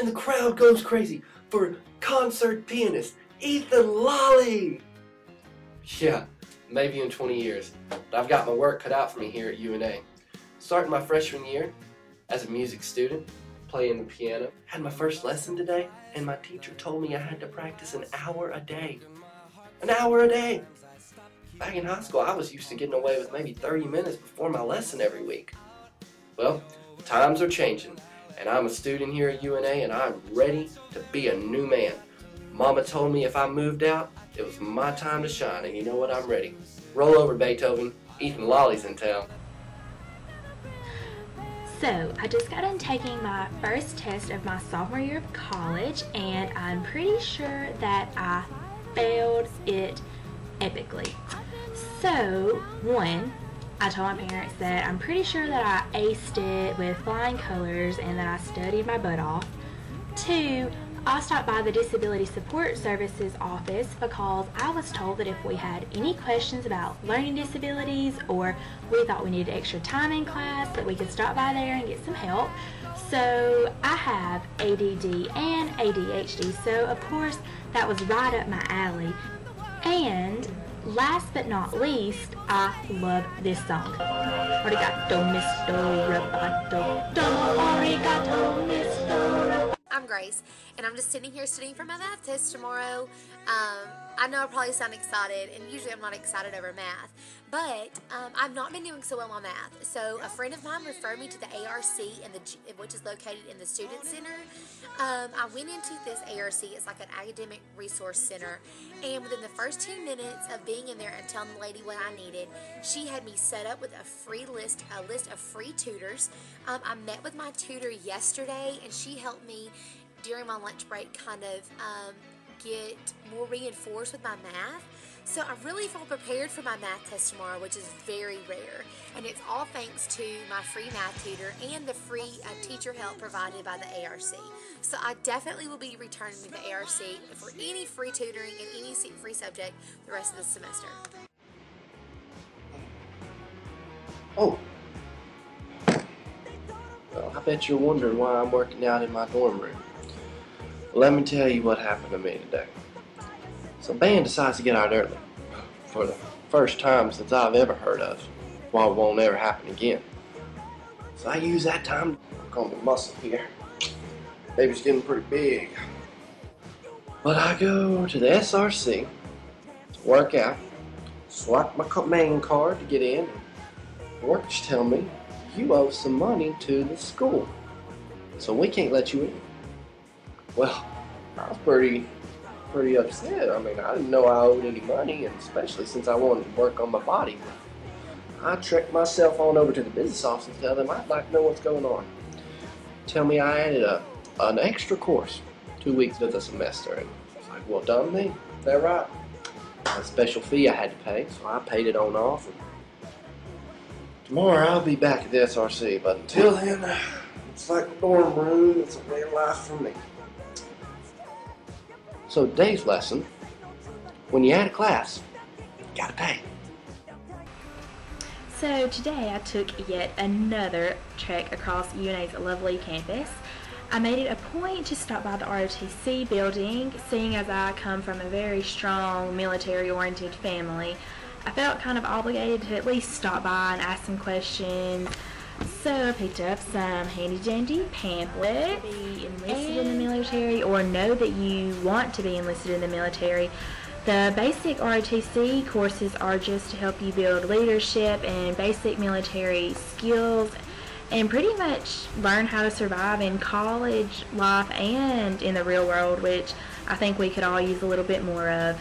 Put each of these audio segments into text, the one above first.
and the crowd goes crazy for concert pianist Ethan Lally. Yeah, maybe in 20 years, but I've got my work cut out for me here at UNA. Starting my freshman year as a music student, playing the piano. Had my first lesson today, and my teacher told me I had to practice an hour a day. An hour a day! Back in high school, I was used to getting away with maybe 30 minutes before my lesson every week. Well, times are changing, and I'm a student here at UNA, and I'm ready to be a new man. Mama told me if I moved out, it was my time to shine, and you know what? I'm ready. Roll over, Beethoven. Ethan Lolly's in town. So, I just got done taking my first test of my sophomore year of college, and I'm pretty sure that I failed it epically. So, one, I told my parents that I'm pretty sure that I aced it with flying colors and that I studied my butt off. Two, I stopped by the Disability Support Services office because I was told that if we had any questions about learning disabilities or we thought we needed extra time in class, that we could stop by there and get some help. So I have ADD and ADHD, so of course that was right up my alley. And last but not least, I love this song. Arigato, Mr. Roboto. Arigato, Mr. Roboto. I'm Grace, and I'm just sitting here studying for my math test tomorrow. I know I probably sound excited, and usually I'm not excited over math, but I've not been doing so well on math. So a friend of mine referred me to the ARC, which is located in the Student Center. I went into this ARC, it's like an academic resource center, and within the first 2 minutes of being in there and telling the lady what I needed, she had me set up with a list of free tutors. I met with my tutor yesterday, and she helped me during my lunch break kind of get more reinforced with my math. So I really feel prepared for my math test tomorrow, which is very rare. And it's all thanks to my free math tutor and the free teacher help provided by the ARC. So I definitely will be returning to the ARC for any free tutoring and any free subject the rest of the semester. Oh. Well, I bet you're wondering why I'm working out in my dorm room. Let me tell you what happened to me today. So band decides to get out early for the first time since I've ever heard of. Why it won't ever happen again. So I use that time to work on the muscle here. Baby's getting pretty big. But I go to the SRC to work out, swipe my main card to get in, and the workers tell me you owe some money to the school, so we can't let you in. Well, I was pretty upset. I mean, I didn't know I owed any money, and especially since I wanted to work on my body. I trekked myself on over to the business office and tell them I'd like to know what's going on. Tell me I added an extra course, 2 weeks of the semester, and it's like, well, done me. They're right. A special fee I had to pay, so I paid it on off. And tomorrow I'll be back at the SRC, but until then, it's like a dorm room. It's a way of life for me. So today's lesson, when you add a class, you gotta pay. So today I took yet another trek across UNA's lovely campus. I made it a point to stop by the ROTC building, seeing as I come from a very strong military-oriented family. I felt kind of obligated to at least stop by and ask some questions. So I picked up some handy-dandy pamphlets. Be enlisted in the military, or know that you want to be enlisted in the military. The basic ROTC courses are just to help you build leadership and basic military skills and pretty much learn how to survive in college life and in the real world, which I think we could all use a little bit more of.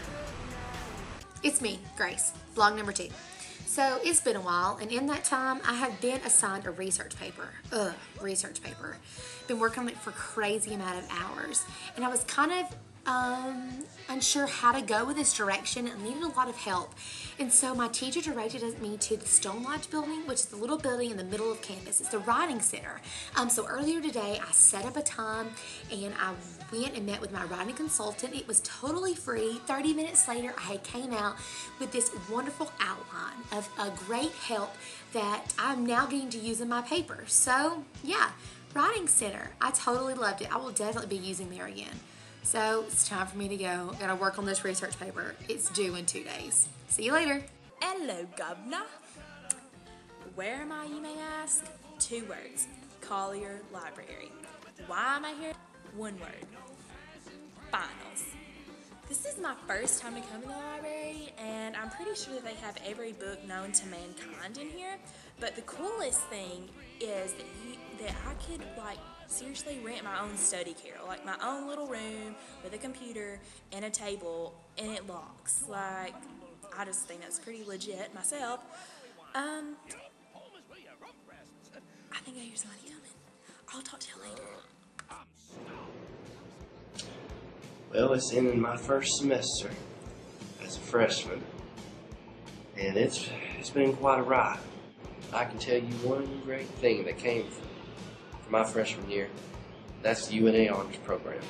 It's me, Grace, vlog number 2. So it's been a while, and in that time I have been assigned a research paper. Been working on it for a crazy amount of hours, and I was kind of unsure how to go with this direction and needed a lot of help. And so my teacher directed me to the Stone Lodge building, which is the little building in the middle of campus. It's the writing center. So earlier today I set up a time and I went and met with my writing consultant. It was totally free. 30 minutes later I came out with this wonderful outline of a great help that I'm now getting to use in my paper. So yeah, Writing Center. I totally loved it. I will definitely be using there again. So it's time for me to go. I gotta work on this research paper. It's due in 2 days. See you later. Hello, Governor. Where am I, you may ask? 2 words. Collier Library. Why am I here? 1 word. Finals. This is my first time to come in the library, and I'm pretty sure that they have every book known to mankind in here. But the coolest thing is that I could, like, seriously rent my own study carrel, like my own little room with a computer and a table, and it locks. Like, I just think that's pretty legit myself. I think I hear somebody coming. I'll talk to you later. Well, it's in my first semester as a freshman, and it's been quite a ride. I can tell you one great thing that came from my freshman year. That's the UNA Honors Program.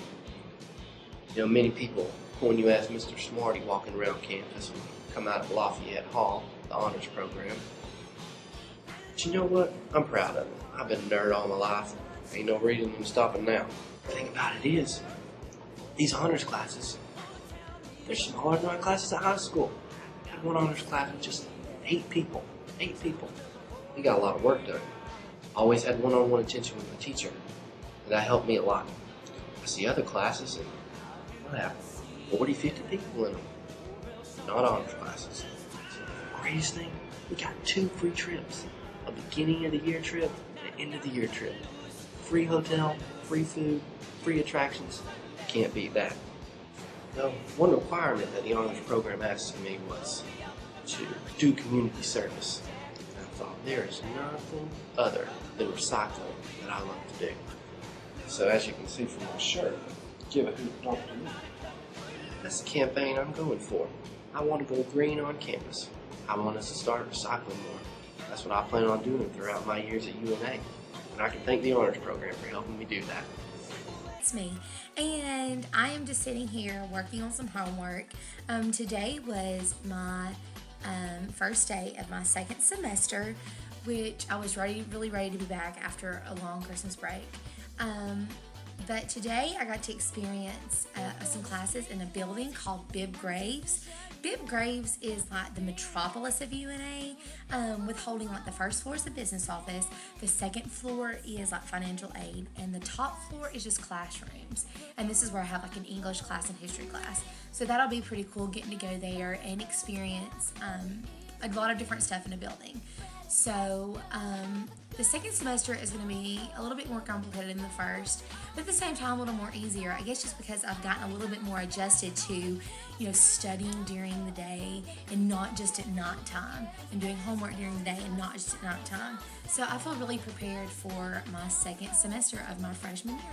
You know, many people, when you ask Mr. Smarty walking around campus, come out of Lafayette Hall, the Honors Program. But you know what? I'm proud of it. I've been a nerd all my life. Ain't no reason I'm stopping now. The thing about it is, these honors classes, they're smaller than our classes at high school. I had one honors class with just 8 people. 8 people. We got a lot of work done. Always had one-on-one attention with the teacher, and that helped me a lot. I see other classes, and what happened? 40, 50 people in them. Not honors classes. So the greatest thing, we got 2 free trips. A beginning of the year trip and an end of the year trip. Free hotel, free food, free attractions. Can't beat that. Now, one requirement that the honors program asked of me was to do community service. And I thought, there is nothing other than recycling that I love to do. So as you can see from my shirt, give a hoot, don't do it. That's the campaign I'm going for. I want to go green on campus. I want us to start recycling more. That's what I plan on doing throughout my years at UNA. And I can thank the honors program for helping me do that. It's me, and I am just sitting here working on some homework. Today was my first day of my second semester, which I was really ready to be back after a long Christmas break. But today I got to experience some classes in a building called Bibb Graves. Bibb Graves is like the metropolis of UNA, with holding like the first floor is the business office, the second floor is like financial aid, and the top floor is just classrooms. And this is where I have like an English class and history class. So that'll be pretty cool getting to go there and experience a lot of different stuff in a building. So the second semester is going to be a little bit more complicated than the first, but at the same time a little more easier. I guess just because I've gotten a little bit more adjusted to, you know, studying during the day and not just at night time, and doing homework during the day and not just at night time. So I feel really prepared for my second semester of my freshman year.